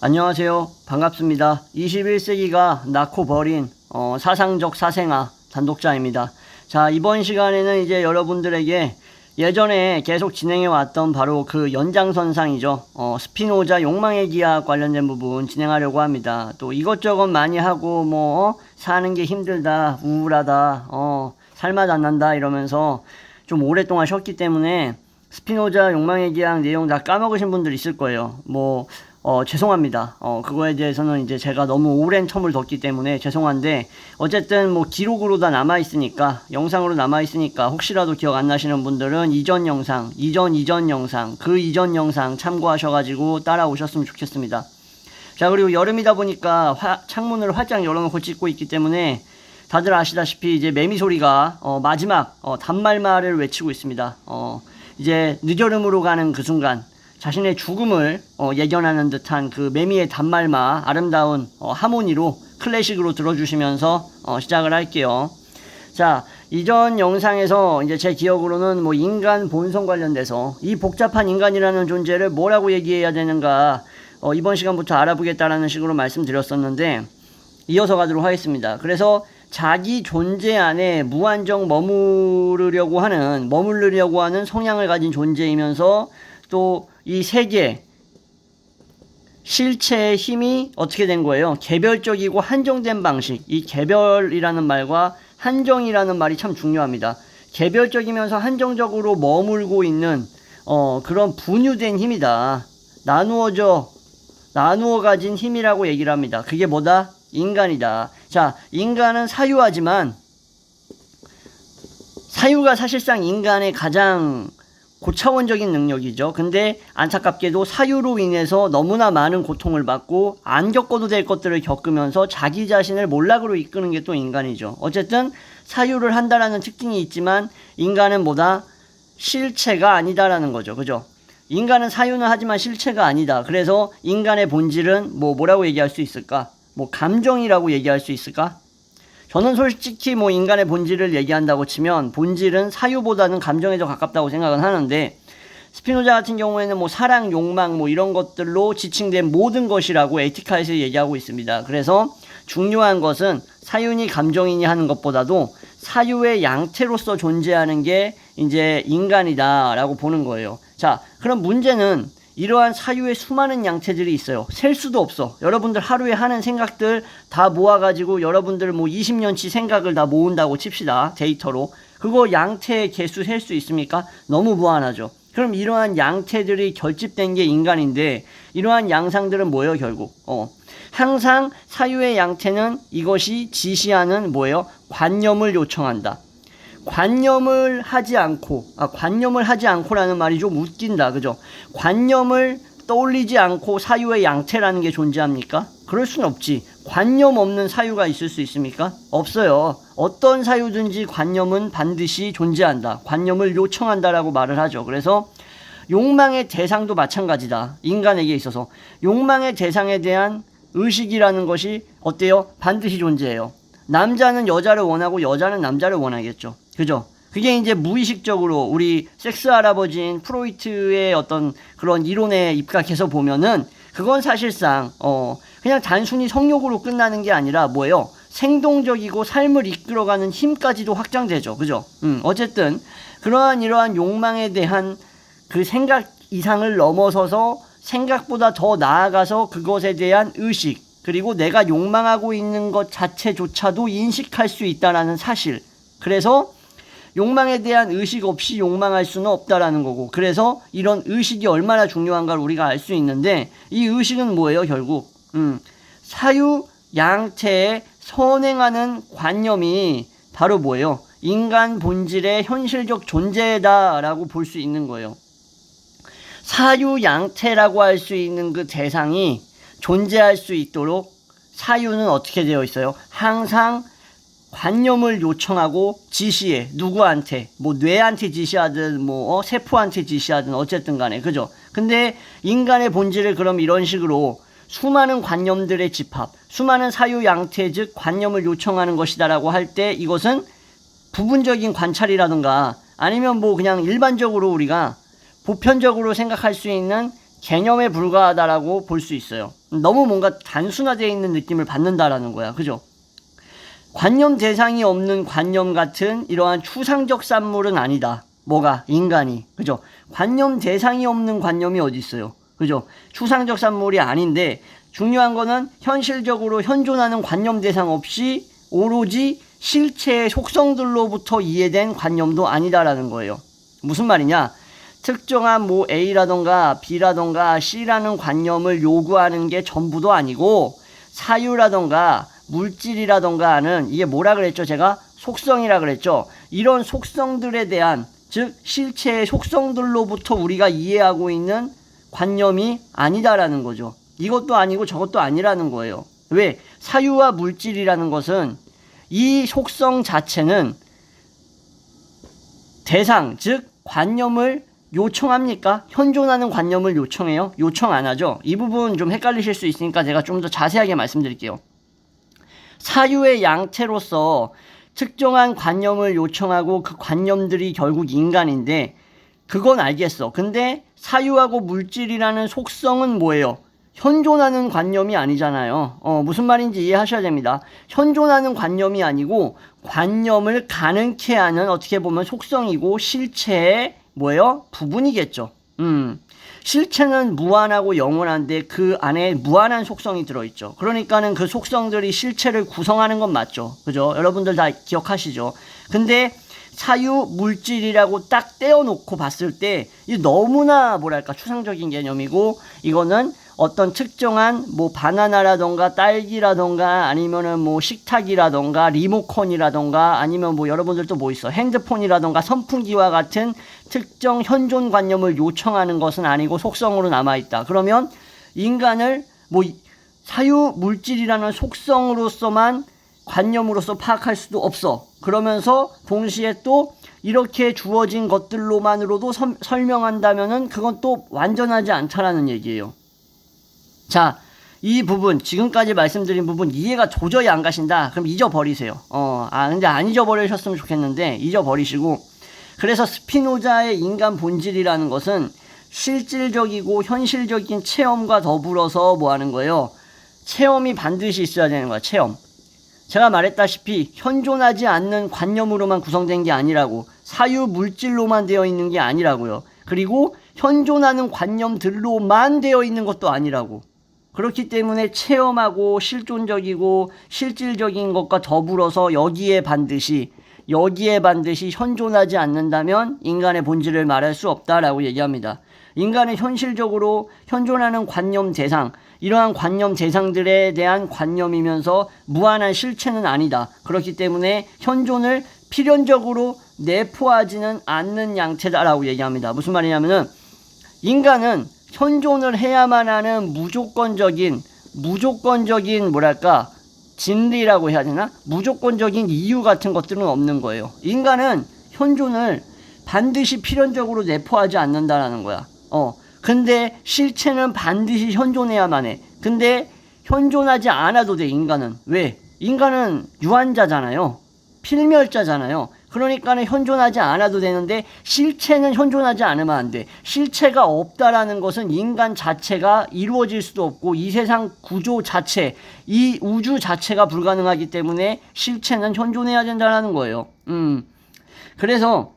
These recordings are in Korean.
안녕하세요. 반갑습니다. 21세기가 낳고 버린 사상적 사생아 단독자입니다. 자, 이번 시간에는 이제 여러분들에게 예전에 계속 진행해 왔던 바로 그 연장선상이죠. 스피노자 욕망의 기하 관련된 부분 진행하려고 합니다. 또 이것저것 많이 하고 사는 게 힘들다, 우울하다, 살맛 안 난다 이러면서 좀 오랫동안 쉬었기 때문에 스피노자 욕망의 기하 내용 다 까먹으신 분들 있을 거예요. 죄송합니다. 그거에 대해서는 이제 제가 너무 오랜 텀을 뒀기 때문에 죄송한데, 어쨌든 기록으로 다 남아있으니까, 영상으로 남아있으니까, 혹시라도 기억 안 나시는 분들은 이전 영상, 이전 영상, 그 이전 영상 참고하셔가지고 따라오셨으면 좋겠습니다. 자, 그리고 여름이다 보니까 창문을 활짝 열어놓고 찍고 있기 때문에 다들 아시다시피 이제 매미 소리가, 마지막, 단말말을 외치고 있습니다. 이제 늦여름으로 가는 그 순간, 자신의 죽음을 예견하는 듯한 그 매미의 단말마 아름다운 하모니로 클래식으로 들어주시면서 시작을 할게요. 자, 이전 영상에서 이제 제 기억으로는 인간 본성 관련돼서 이 복잡한 인간이라는 존재를 뭐라고 얘기해야 되는가 이번 시간부터 알아보겠다라는 식으로 말씀드렸었는데, 이어서 가도록 하겠습니다. 그래서 자기 존재 안에 무한정 머무르려고 하는 성향을 가진 존재이면서 또 이 세계, 실체의 힘이 어떻게 된 거예요? 개별적이고 한정된 방식. 이 개별이라는 말과 한정이라는 말이 참 중요합니다. 개별적이면서 한정적으로 머물고 있는 그런 분유된 힘이다. 나누어 가진 힘이라고 얘기를 합니다. 그게 뭐다? 인간이다. 자, 인간은 사유하지만 사유가 사실상 인간의 가장 고차원적인 능력이죠. 근데 안타깝게도 사유로 인해서 너무나 많은 고통을 받고 안 겪어도 될 것들을 겪으면서 자기 자신을 몰락으로 이끄는 게 또 인간이죠. 어쨌든 사유를 한다라는 특징이 있지만 인간은 뭐다? 실체가 아니다라는 거죠. 그죠? 인간은 사유는 하지만 실체가 아니다. 그래서 인간의 본질은 뭐라고 얘기할 수 있을까? 감정이라고 얘기할 수 있을까? 저는 솔직히 인간의 본질을 얘기한다고 치면 본질은 사유보다는 감정에 더 가깝다고 생각은 하는데, 스피노자 같은 경우에는 사랑, 욕망 이런 것들로 지칭된 모든 것이라고 에티카에서 얘기하고 있습니다. 그래서 중요한 것은 사유니 감정이니 하는 것보다도 사유의 양태로서 존재하는 게 이제 인간이다라고 보는 거예요. 자, 그럼 문제는 이러한 사유의 수많은 양태들이 있어요. 셀 수도 없어. 여러분들 하루에 하는 생각들 다 모아가지고 여러분들 20년치 생각을 다 모은다고 칩시다. 데이터로. 그거 양태의 개수 셀 수 있습니까? 너무 무한하죠. 그럼 이러한 양태들이 결집된 게 인간인데, 이러한 양상들은 뭐예요, 결국? 항상 사유의 양태는 이것이 지시하는 관념을 요청한다. 관념을 하지 않고라는 말이 좀 웃긴다. 그죠? 관념을 떠올리지 않고 사유의 양태라는 게 존재합니까? 그럴 수는 없지. 관념 없는 사유가 있을 수 있습니까? 없어요. 어떤 사유든지 관념은 반드시 존재한다. 관념을 요청한다라고 말을 하죠. 그래서 욕망의 대상도 마찬가지다. 인간에게 있어서 욕망의 대상에 대한 의식이라는 것이 어때요? 반드시 존재해요. 남자는 여자를 원하고 여자는 남자를 원하겠죠. 그죠? 그게 이제 무의식적으로 우리 섹스 할아버지인 프로이트의 어떤 그런 이론에 입각해서 보면은 그건 사실상 그냥 단순히 성욕으로 끝나는 게 아니라 생동적이고 삶을 이끌어가는 힘까지도 확장되죠. 그죠? 어쨌든 이러한 욕망에 대한 그 생각 이상을 넘어서서 생각보다 더 나아가서 그것에 대한 의식, 그리고 내가 욕망하고 있는 것 자체조차도 인식할 수 있다는 사실. 그래서 욕망에 대한 의식 없이 욕망할 수는 없다라는 거고, 그래서 이런 의식이 얼마나 중요한가를 우리가 알 수 있는데, 이 의식은 뭐예요, 결국? 사유 양태에 선행하는 관념이 바로 인간 본질의 현실적 존재다라고 볼 수 있는 거예요. 사유 양태라고 할 수 있는 그 대상이 존재할 수 있도록 사유는 어떻게 되어 있어요? 항상 관념을 요청하고 지시해. 누구한테? 뇌한테 지시하든 세포한테 지시하든 어쨌든 간에. 그죠? 근데 인간의 본질을 그럼 이런 식으로 수많은 관념들의 집합, 수많은 사유 양태 즉 관념을 요청하는 것이다라고 할 때, 이것은 부분적인 관찰이라든가 아니면 그냥 일반적으로 우리가 보편적으로 생각할 수 있는 개념에 불과하다라고 볼 수 있어요. 너무 뭔가 단순화되어 있는 느낌을 받는다라는 거야. 그죠? 관념 대상이 없는 관념 같은 이러한 추상적 산물은 아니다. 뭐가? 인간이. 그죠? 관념 대상이 없는 관념이 어디 있어요? 그죠? 추상적 산물이 아닌데 중요한 거는 현실적으로 현존하는 관념 대상 없이 오로지 실체의 속성들로부터 이해된 관념도 아니다라는 거예요. 무슨 말이냐? 특정한 뭐 A라던가 B라던가 C라는 관념을 요구하는 게 전부도 아니고 사유라던가 물질이라던가 하는 이게 뭐라 그랬죠? 제가 속성이라 그랬죠. 이런 속성들에 대한 즉 실체의 속성들로부터 우리가 이해하고 있는 관념이 아니다라는 거죠. 이것도 아니고 저것도 아니라는 거예요. 왜? 사유와 물질이라는 것은 이 속성 자체는 대상 즉 관념을 요청합니까? 현존하는 관념을 요청해요? 요청 안 하죠? 이 부분 좀 헷갈리실 수 있으니까 제가 좀 더 자세하게 말씀드릴게요. 사유의 양태로서 특정한 관념을 요청하고 그 관념들이 결국 인간인데 그건 알겠어. 근데 사유하고 물질이라는 속성은 뭐예요? 현존하는 관념이 아니잖아요. 무슨 말인지 이해하셔야 됩니다. 현존하는 관념이 아니고 관념을 가능케 하는 어떻게 보면 속성이고 실체의 뭐예요? 부분이겠죠. 실체는 무한하고 영원한데 그 안에 무한한 속성이 들어있죠. 그러니까는 그 속성들이 실체를 구성하는 건 맞죠. 그죠? 여러분들 다 기억하시죠? 근데 사유 물질이라고 딱 떼어놓고 봤을 때 이 너무나 뭐랄까 추상적인 개념이고 이거는 어떤 특정한 뭐 바나나라던가 딸기라던가 아니면은 뭐 식탁이라던가 리모컨이라던가 아니면 뭐 여러분들도 뭐 있어 핸드폰이라던가 선풍기와 같은 특정 현존 관념을 요청하는 것은 아니고 속성으로 남아있다. 그러면 인간을 뭐 사유 물질이라는 속성으로서만 관념으로서 파악할 수도 없어. 그러면서 동시에 또 이렇게 주어진 것들로만으로도 설명한다면은 그건 또 완전하지 않다라는 얘기예요. 자, 이 부분 지금까지 말씀드린 부분 이해가 도저히 안 가신다. 그럼 잊어버리세요. 근데 안 잊어버리셨으면 좋겠는데 잊어버리시고 그래서 스피노자의 인간 본질이라는 것은 실질적이고 현실적인 체험과 더불어서 뭐 하는 거예요? 체험이 반드시 있어야 되는 거야. 체험. 제가 말했다시피 현존하지 않는 관념으로만 구성된 게 아니라고 사유 물질로만 되어 있는 게 아니라고요. 그리고 현존하는 관념들로만 되어 있는 것도 아니라고. 그렇기 때문에 체험하고 실존적이고 실질적인 것과 더불어서 여기에 반드시 현존하지 않는다면 인간의 본질을 말할 수 없다라고 얘기합니다. 인간은 현실적으로 현존하는 관념 대상, 이러한 관념 대상들에 대한 관념이면서 무한한 실체는 아니다. 그렇기 때문에 현존을 필연적으로 내포하지는 않는 양태다라고 얘기합니다. 무슨 말이냐면은 인간은 현존을 해야만 하는 무조건적인 뭐랄까 진리라고 해야 되나? 무조건적인 이유 같은 것들은 없는 거예요. 인간은 현존을 반드시 필연적으로 내포하지 않는다라는 거야. 근데 실체는 반드시 현존해야만 해. 근데 현존하지 않아도 돼, 인간은. 왜? 인간은 유한자잖아요. 필멸자잖아요. 그러니까는 현존하지 않아도 되는데 실체는 현존하지 않으면 안 돼. 실체가 없다라는 것은 인간 자체가 이루어질 수도 없고 이 세상 구조 자체, 이 우주 자체가 불가능하기 때문에 실체는 현존해야 된다는 거예요. 그래서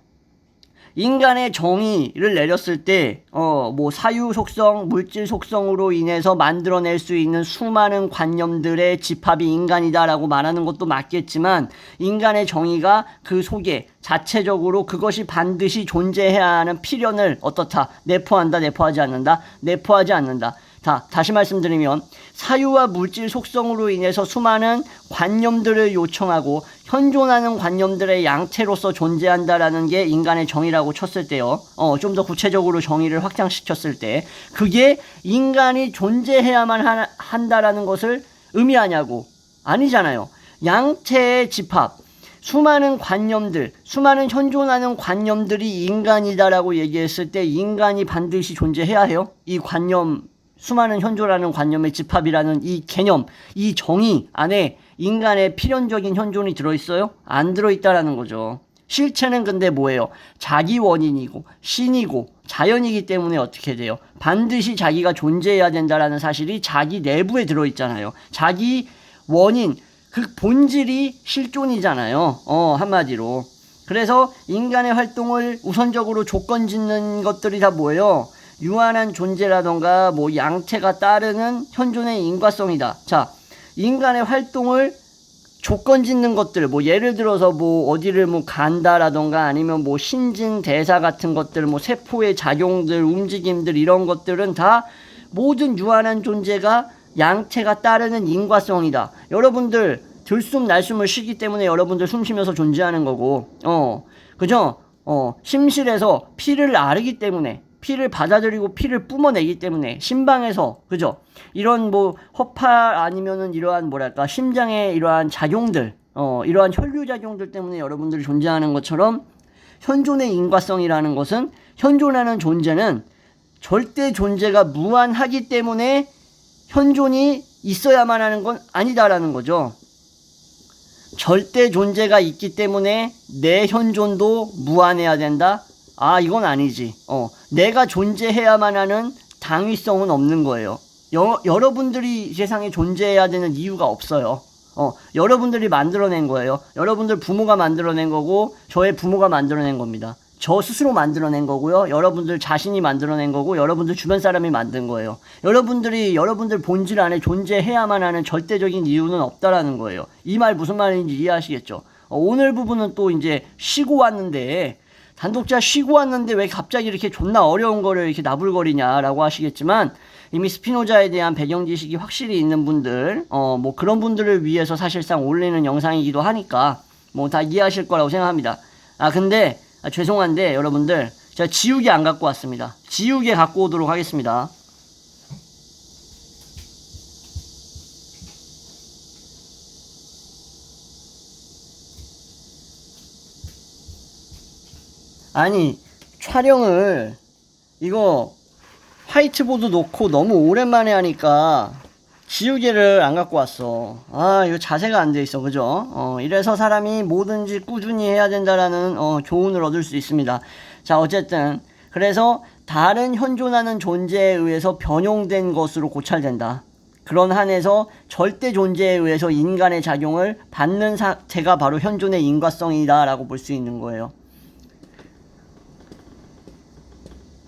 인간의 정의를 내렸을 때, 뭐 사유 속성, 물질 속성으로 인해서 만들어낼 수 있는 수많은 관념들의 집합이 인간이다라고 말하는 것도 맞겠지만, 인간의 정의가 그 속에 자체적으로 그것이 반드시 존재해야 하는 필연을 어떻다? 내포한다, 내포하지 않는다? 내포하지 않는다. 다시 말씀드리면 사유와 물질 속성으로 인해서 수많은 관념들을 요청하고 현존하는 관념들의 양태로서 존재한다라는 게 인간의 정의라고 쳤을 때요. 좀 더 구체적으로 정의를 확장시켰을 때 그게 인간이 존재해야만 한다라는 것을 의미하냐고? 아니잖아요. 양태의 집합, 수많은 관념들, 수많은 현존하는 관념들이 인간이다라고 얘기했을 때 인간이 반드시 존재해야 해요. 이 관념 수많은 현존하는 관념의 집합이라는 이 개념, 이 정의 안에 인간의 필연적인 현존이 들어있어요? 안 들어있다라는 거죠. 실체는 근데 뭐예요? 자기 원인이고 신이고 자연이기 때문에 어떻게 돼요? 반드시 자기가 존재해야 된다라는 사실이 자기 내부에 들어있잖아요. 자기 원인, 그 본질이 실존이잖아요. 한마디로. 그래서 인간의 활동을 우선적으로 조건 짓는 것들이 다 뭐예요? 유한한 존재라던가 뭐 양태가 따르는 현존의 인과성이다. 자, 인간의 활동을 조건 짓는 것들, 뭐 예를 들어서 뭐 어디를 뭐 간다라던가 아니면 뭐 신진 대사 같은 것들, 뭐 세포의 작용들, 움직임들 이런 것들은 다 모든 유한한 존재가 양태가 따르는 인과성이다. 여러분들 들숨 날숨을 쉬기 때문에 여러분들 숨 쉬면서 존재하는 거고, 그죠? 심실에서 피를 아르기 때문에, 피를 받아들이고 피를 뿜어내기 때문에, 심방에서, 그죠? 이런 뭐 허파 아니면은 이러한 뭐랄까 심장의 이러한 작용들, 이러한 혈류 작용들 때문에 여러분들이 존재하는 것처럼 현존의 인과성이라는 것은, 현존하는 존재는 절대 존재가 무한하기 때문에 현존이 있어야만 하는 건 아니다라는 거죠. 절대 존재가 있기 때문에 내 현존도 무한해야 된다? 아, 이건 아니지. 내가 존재해야만 하는 당위성은 없는 거예요. 여러분들이 세상에 존재해야 되는 이유가 없어요. 여러분들이 만들어낸 거예요. 여러분들 부모가 만들어낸 거고, 저의 부모가 만들어낸 겁니다. 저 스스로 만들어낸 거고요. 여러분들 자신이 만들어낸 거고, 여러분들 주변 사람이 만든 거예요. 여러분들이 여러분들 본질 안에 존재해야만 하는 절대적인 이유는 없다라는 거예요. 이 말 무슨 말인지 이해하시겠죠? 오늘 부분은 또 이제 쉬고 왔는데, 단독자 쉬고 왔는데 왜 갑자기 이렇게 존나 어려운 거를 이렇게 나불거리냐라고 하시겠지만, 이미 스피노자에 대한 배경 지식이 확실히 있는 분들, 뭐 그런 분들을 위해서 사실상 올리는 영상이기도 하니까 뭐 다 이해하실 거라고 생각합니다. 근데 죄송한데 여러분들, 제가 지우개 안 갖고 왔습니다. 지우개 갖고 오도록 하겠습니다. 아니, 촬영을 이거 화이트보드 놓고 너무 오랜만에 하니까 지우개를 안 갖고 왔어. 이거 자세가 안 돼 있어. 그죠? 이래서 사람이 뭐든지 꾸준히 해야 된다라는 교훈을 얻을 수 있습니다. 자, 어쨌든 그래서 다른 현존하는 존재에 의해서 변용된 것으로 고찰된다. 그런 한에서 절대 존재에 의해서 인간의 작용을 받는 사태가 바로 현존의 인과성이다 라고 볼 수 있는 거예요.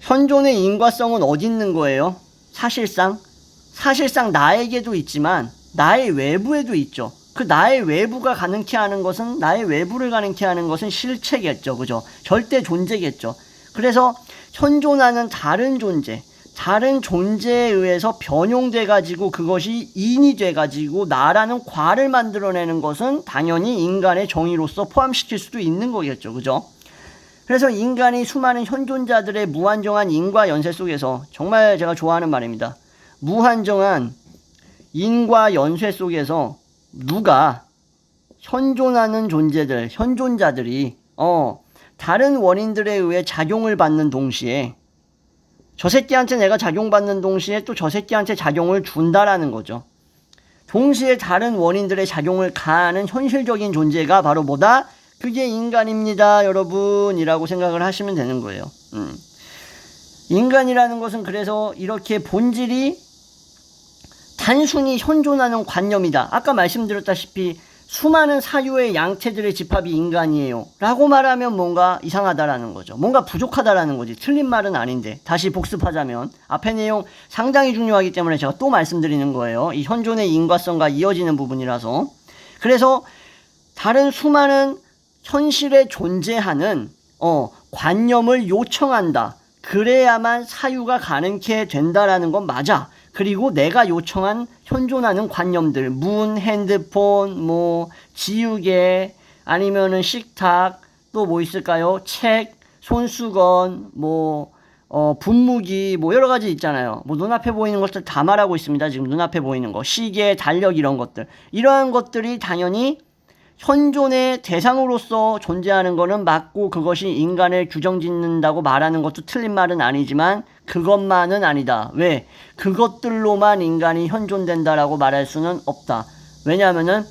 현존의 인과성은 어디 있는 거예요? 사실상 나에게도 있지만 나의 외부에도 있죠. 그 나의 외부가 가능케 하는 것은, 나의 외부를 가능케 하는 것은 실체겠죠. 그죠? 절대 존재겠죠. 그래서 현존하는 다른 존재에 의해서 변용돼 가지고 그것이 인이 돼 가지고 나라는 과를 만들어내는 것은 당연히 인간의 정의로서 포함시킬 수도 있는 거겠죠. 그죠? 그래서 인간이 수많은 현존자들의 무한정한 인과 연쇄 속에서, 정말 제가 좋아하는 말입니다. 무한정한 인과 연쇄 속에서 누가 현존하는 현존자들이 다른 원인들에 의해 작용을 받는 동시에, 저 새끼한테 내가 작용받는 동시에 또 저 새끼한테 작용을 준다라는 거죠. 동시에 다른 원인들의 작용을 가하는 현실적인 존재가 바로 뭐다? 그게 인간입니다, 여러분이라고 생각을 하시면 되는 거예요. 인간이라는 것은 그래서 이렇게 본질이 단순히 현존하는 관념이다. 아까 말씀드렸다시피 수많은 사유의 양태들의 집합이 인간이에요 라고 말하면 뭔가 이상하다라는 거죠. 뭔가 부족하다라는 거지. 틀린 말은 아닌데, 다시 복습하자면 앞에 내용 상당히 중요하기 때문에 제가 또 말씀드리는 거예요. 이 현존의 인과성과 이어지는 부분이라서. 그래서 다른 수많은 현실에 존재하는 관념을 요청한다. 그래야만 사유가 가능케 된다라는 건 맞아. 그리고 내가 요청한 현존하는 관념들, 문, 핸드폰, 뭐 지우개, 아니면은 식탁, 또 뭐 있을까요? 책, 손수건, 뭐 분무기, 뭐 여러 가지 있잖아요. 뭐 눈앞에 보이는 것들 다 말하고 있습니다. 지금 눈앞에 보이는 거, 시계, 달력 이런 것들, 이러한 것들이 당연히 현존의 대상으로서 존재하는 거는 맞고, 그것이 인간을 규정짓는다고 말하는 것도 틀린 말은 아니지만 그것만은 아니다. 왜? 그것들로만 인간이 현존된다라고 말할 수는 없다. 왜냐하면은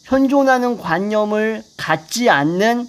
현존하는 관념을 갖지 않는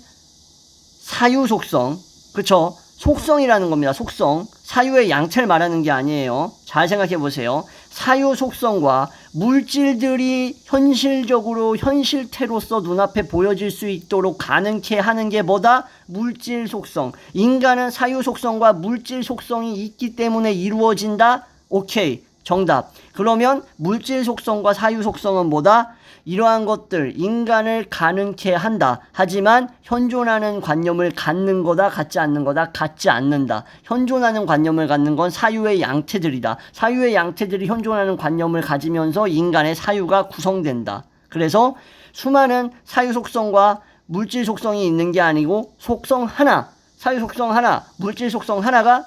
사유 속성, 그쵸? 속성이라는 겁니다. 속성. 사유의 양체를 말하는 게 아니에요. 잘 생각해 보세요. 사유 속성과 물질들이 현실적으로 현실태로서 눈앞에 보여질 수 있도록 가능케 하는 게 뭐다? 물질 속성. 인간은 사유 속성과 물질 속성이 있기 때문에 이루어진다? 오케이. 정답. 그러면 물질 속성과 사유 속성은 뭐다? 이러한 것들, 인간을 가능케 한다. 하지만 현존하는 관념을 갖는 거다, 갖지 않는 거다, 갖지 않는다. 현존하는 관념을 갖는 건 사유의 양태들이다. 사유의 양태들이 현존하는 관념을 가지면서 인간의 사유가 구성된다. 그래서 수많은 사유 속성과 물질 속성이 있는 게 아니고 속성 하나, 사유 속성 하나, 물질 속성 하나가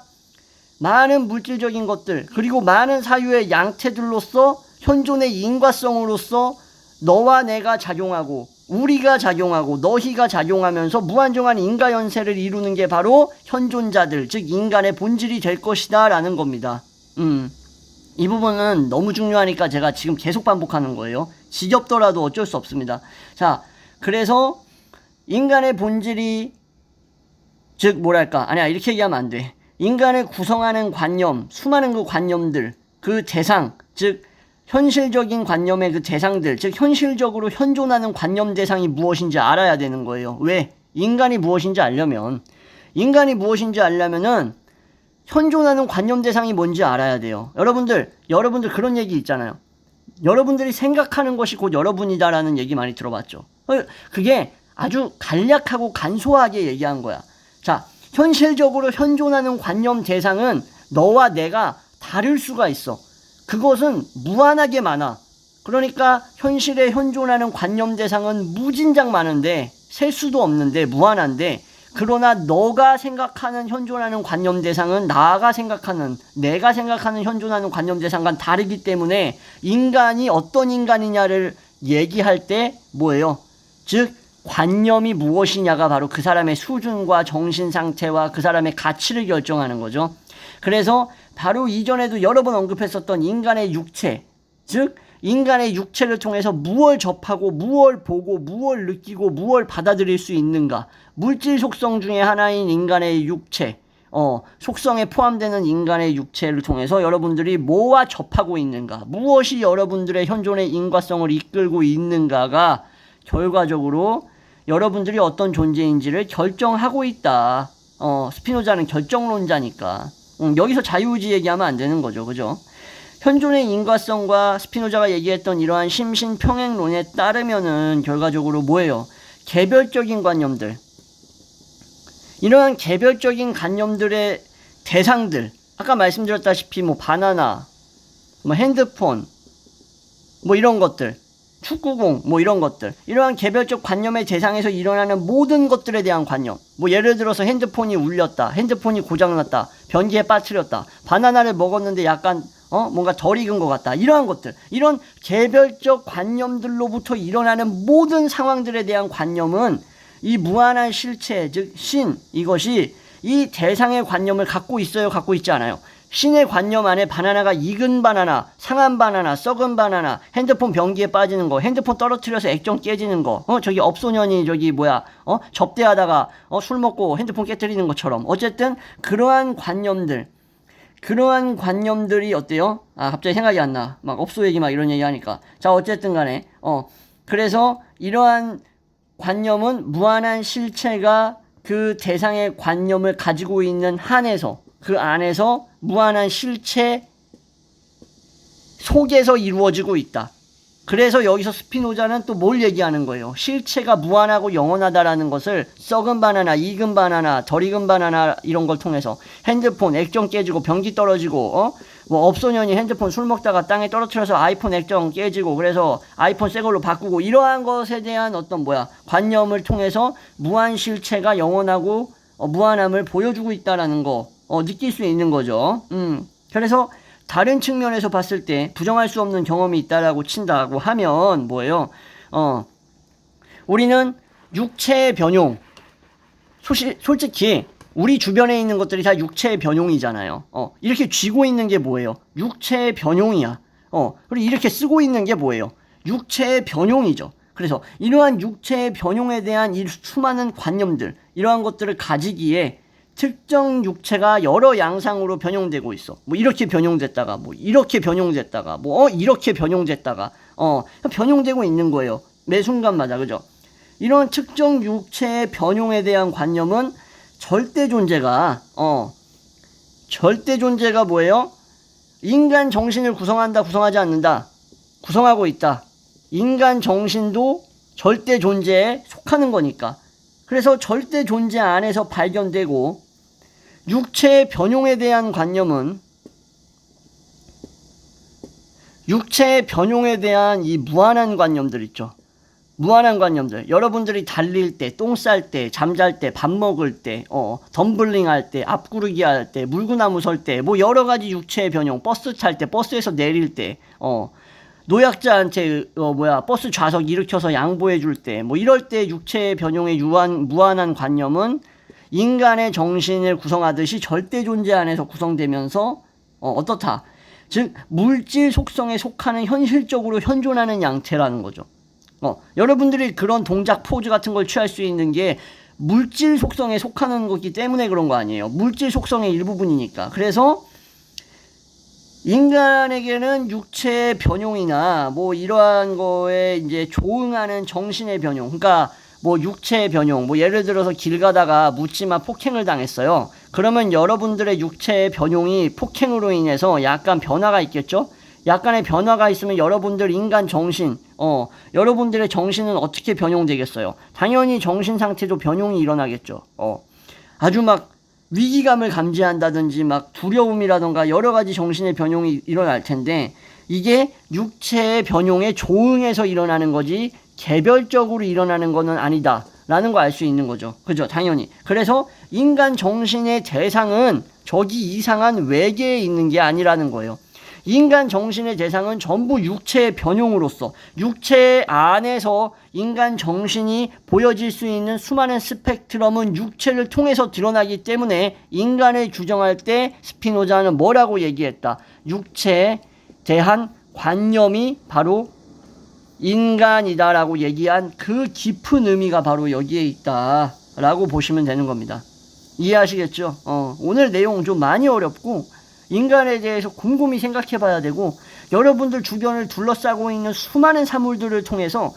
많은 물질적인 것들 그리고 많은 사유의 양태들로서 현존의 인과성으로서 너와 내가 작용하고 우리가 작용하고 너희가 작용하면서 무한정한 인과연세를 이루는 게 바로 현존자들, 즉 인간의 본질이 될 것이다 라는 겁니다. 이 부분은 너무 중요하니까 제가 지금 계속 반복하는 거예요. 지겹더라도 어쩔 수 없습니다. 자, 그래서 인간의 본질이, 즉 뭐랄까, 아니야, 이렇게 얘기하면 안 돼. 인간을 구성하는 관념, 수많은 그 관념들, 그 대상, 즉 현실적인 관념의 그 대상들, 즉 현실적으로 현존하는 관념 대상이 무엇인지 알아야 되는 거예요. 왜? 인간이 무엇인지 알려면은 현존하는 관념 대상이 뭔지 알아야 돼요. 여러분들 그런 얘기 있잖아요. 여러분들이 생각하는 것이 곧 여러분이다라는 얘기 많이 들어봤죠. 그게 아주 간략하고 간소하게 얘기한 거야. 자, 현실적으로 현존하는 관념 대상은 너와 내가 다를 수가 있어. 그것은 무한하게 많아. 그러니까 현실에 현존하는 관념 대상은 무진장 많은데, 셀 수도 없는데 무한한데, 그러나 너가 생각하는 현존하는 관념 대상은 내가 생각하는 현존하는 관념 대상과 다르기 때문에 인간이 어떤 인간이냐를 얘기할 때 뭐예요? 즉 관념이 무엇이냐가 바로 그 사람의 수준과 정신 상태와 그 사람의 가치를 결정하는 거죠. 그래서 바로 이전에도 여러 번 언급했었던 인간의 육체, 즉 인간의 육체를 통해서 무엇을 접하고 무엇을 보고 무엇을 느끼고 무엇을 받아들일 수 있는가, 물질 속성 중에 하나인 인간의 육체, 속성에 포함되는 인간의 육체를 통해서 여러분들이 뭐와 접하고 있는가, 무엇이 여러분들의 현존의 인과성을 이끌고 있는가가 결과적으로 여러분들이 어떤 존재인지를 결정하고 있다. 스피노자는 결정론자니까. 여기서 자유의지 얘기하면 안 되는 거죠. 그죠? 현존의 인과성과 스피노자가 얘기했던 이러한 심신평행론에 따르면은 결과적으로 뭐예요? 개별적인 관념들. 이러한 개별적인 관념들의 대상들. 아까 말씀드렸다시피 뭐 바나나, 뭐 핸드폰, 뭐 이런 것들. 축구공, 뭐 이런 것들. 이러한 개별적 관념의 대상에서 일어나는 모든 것들에 대한 관념. 뭐 예를 들어서 핸드폰이 울렸다. 핸드폰이 고장났다. 변기에 빠뜨렸다. 바나나를 먹었는데 약간 뭔가 덜 익은 것 같다. 이러한 것들. 이런 개별적 관념들로부터 일어나는 모든 상황들에 대한 관념은 이 무한한 실체, 즉 신, 이것이 이 대상의 관념을 갖고 있어요? 갖고 있지 않아요? 신의 관념 안에 바나나가 익은 바나나, 상한 바나나, 썩은 바나나, 핸드폰 변기에 빠지는 거, 핸드폰 떨어뜨려서 액정 깨지는 거, 저기 업소년이 접대하다가 술 먹고 핸드폰 깨뜨리는 것처럼. 어쨌든 그러한 관념들이 어때요? 갑자기 생각이 안 나. 막 업소 얘기 막 이런 얘기 하니까. 자, 어쨌든 간에 그래서 이러한 관념은 무한한 실체가 그 대상의 관념을 가지고 있는 한에서, 그 안에서 무한한 실체 속에서 이루어지고 있다. 그래서 여기서 스피노자는 또 뭘 얘기하는 거예요? 실체가 무한하고 영원하다라는 것을 썩은 바나나, 익은 바나나, 덜 익은 바나나 이런 걸 통해서 핸드폰 액정 깨지고 변기 떨어지고 뭐 업소년이 핸드폰 술 먹다가 땅에 떨어뜨려서 아이폰 액정 깨지고 그래서 아이폰 새 걸로 바꾸고 이러한 것에 대한 관념을 통해서 무한 실체가 영원하고 무한함을 보여주고 있다라는 거 느낄 수 있는 거죠. 그래서 다른 측면에서 봤을 때 부정할 수 없는 경험이 있다라고 친다고 하면 뭐예요? 우리는 육체의 변용. 솔직히 우리 주변에 있는 것들이 다 육체의 변용이잖아요. 이렇게 쥐고 있는 게 뭐예요? 육체의 변용이야. 그리고 이렇게 쓰고 있는 게 뭐예요? 육체의 변용이죠. 그래서 이러한 육체의 변용에 대한 이 수많은 관념들, 이러한 것들을 가지기에 특정 육체가 여러 양상으로 변형되고 있어. 뭐 이렇게 변형됐다가, 뭐 이렇게 변형됐다가, 뭐 이렇게 변형됐다가, 변형되고 있는 거예요. 매 순간마다, 그죠? 이런 특정 육체의 변용에 대한 관념은 절대 존재가 뭐예요? 인간 정신을 구성한다, 구성하지 않는다, 구성하고 있다. 인간 정신도 절대 존재에 속하는 거니까. 그래서 절대 존재 안에서 발견되고, 육체의 변용에 대한 관념은 육체의 변용에 대한 이 무한한 관념들 있죠. 무한한 관념들. 여러분들이 달릴 때, 똥 쌀 때, 잠잘 때, 밥 먹을 때, 덤블링 할 때, 앞구르기 할 때, 물구나무 설 때, 뭐 여러 가지 육체의 변용, 버스 탈 때, 버스에서 내릴 때, 노약자한테 버스 좌석 일으켜서 양보해 줄 때, 뭐 이럴 때 육체의 변용의 무한한 관념은 인간의 정신을 구성하듯이 절대 존재 안에서 구성되면서 어떻다? 즉 물질 속성에 속하는 현실적으로 현존하는 양태라는 거죠. 여러분들이 그런 동작 포즈 같은 걸 취할 수 있는 게 물질 속성에 속하는 거기 때문에 그런 거 아니에요. 물질 속성의 일부분이니까. 그래서 인간에게는 육체의 변용이나 뭐 이러한 거에 이제 조응하는 정신의 변용, 그러니까 뭐 육체의 변용, 뭐 예를 들어서 길 가다가 묻지마 폭행을 당했어요. 그러면 여러분들의 육체의 변용이 폭행으로 인해서 약간 변화가 있겠죠? 약간의 변화가 있으면 여러분들 인간 정신, 여러분들의 정신은 어떻게 변용되겠어요? 당연히 정신 상태도 변용이 일어나겠죠. 아주 막 위기감을 감지한다든지 막 두려움이라던가 여러 가지 정신의 변용이 일어날 텐데, 이게 육체의 변용에 조응해서 일어나는 거지 개별적으로 일어나는 거는 아니다 라는 거 알 수 있는 거죠. 그죠? 당연히. 그래서 인간 정신의 대상은 저기 이상한 외계에 있는 게 아니라는 거예요. 인간 정신의 대상은 전부 육체의 변용으로서 육체 안에서 인간 정신이 보여질 수 있는 수많은 스펙트럼은 육체를 통해서 드러나기 때문에 인간을 규정할 때 스피노자는 뭐라고 얘기했다? 육체에 대한 관념이 바로 인간이다라고 얘기한 그 깊은 의미가 바로 여기에 있다라고 보시면 되는 겁니다. 이해하시겠죠? 오늘 내용 좀 많이 어렵고 인간에 대해서 곰곰이 생각해 봐야 되고, 여러분들 주변을 둘러싸고 있는 수많은 사물들을 통해서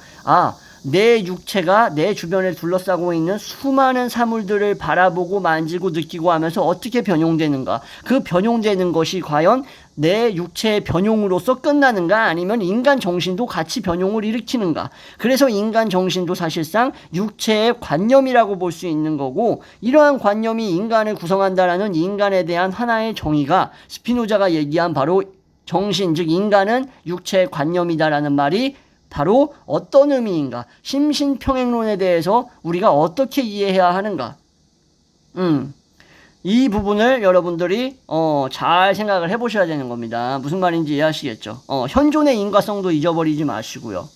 내 육체가 내 주변을 둘러싸고 있는 수많은 사물들을 바라보고 만지고 느끼고 하면서 어떻게 변용되는가, 그 변용되는 것이 과연 내 육체의 변용으로서 끝나는가, 아니면 인간 정신도 같이 변용을 일으키는가. 그래서 인간 정신도 사실상 육체의 관념이라고 볼 수 있는 거고, 이러한 관념이 인간을 구성한다라는 인간에 대한 하나의 정의가 스피노자가 얘기한 바로 정신, 즉 인간은 육체의 관념이다라는 말이 바로 어떤 의미인가, 심신평행론에 대해서 우리가 어떻게 이해해야 하는가, 이 부분을 여러분들이 잘 생각을 해보셔야 되는 겁니다. 무슨 말인지 이해하시겠죠? 현존의 인과성도 잊어버리지 마시고요.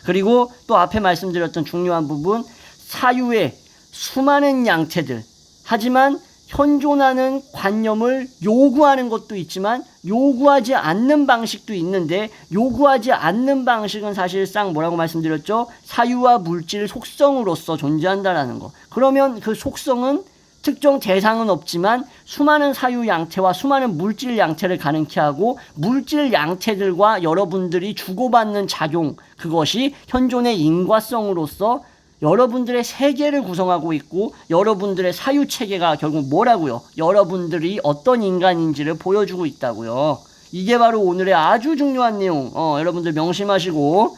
그리고 또 앞에 말씀드렸던 중요한 부분, 사유의 수많은 양태들, 하지만 현존하는 관념을 요구하는 것도 있지만 요구하지 않는 방식도 있는데, 요구하지 않는 방식은 사실상 뭐라고 말씀드렸죠? 사유와 물질 속성으로서 존재한다라는 거. 그러면 그 속성은 특정 대상은 없지만 수많은 사유 양태와 수많은 물질 양태를 가능케 하고, 물질 양태들과 여러분들이 주고받는 작용, 그것이 현존의 인과성으로서 여러분들의 세계를 구성하고 있고, 여러분들의 사유체계가 결국 뭐라고요? 여러분들이 어떤 인간인지를 보여주고 있다고요. 이게 바로 오늘의 아주 중요한 내용. 여러분들 명심하시고,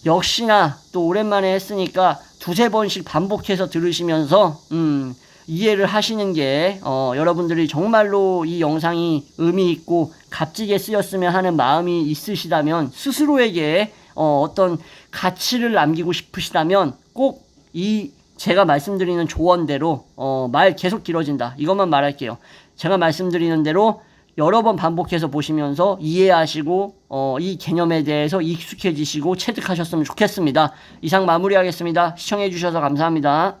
역시나 또 오랜만에 했으니까 두세 번씩 반복해서 들으시면서 이해를 하시는 게 여러분들이 정말로 이 영상이 의미 있고 값지게 쓰였으면 하는 마음이 있으시다면, 스스로에게 어떤 가치를 남기고 싶으시다면 꼭 이 제가 말씀드리는 조언대로, 말 계속 길어진다 이것만 말할게요. 제가 말씀드리는 대로 여러 번 반복해서 보시면서 이해하시고 이 개념에 대해서 익숙해지시고 체득하셨으면 좋겠습니다. 이상 마무리하겠습니다. 시청해 주셔서 감사합니다.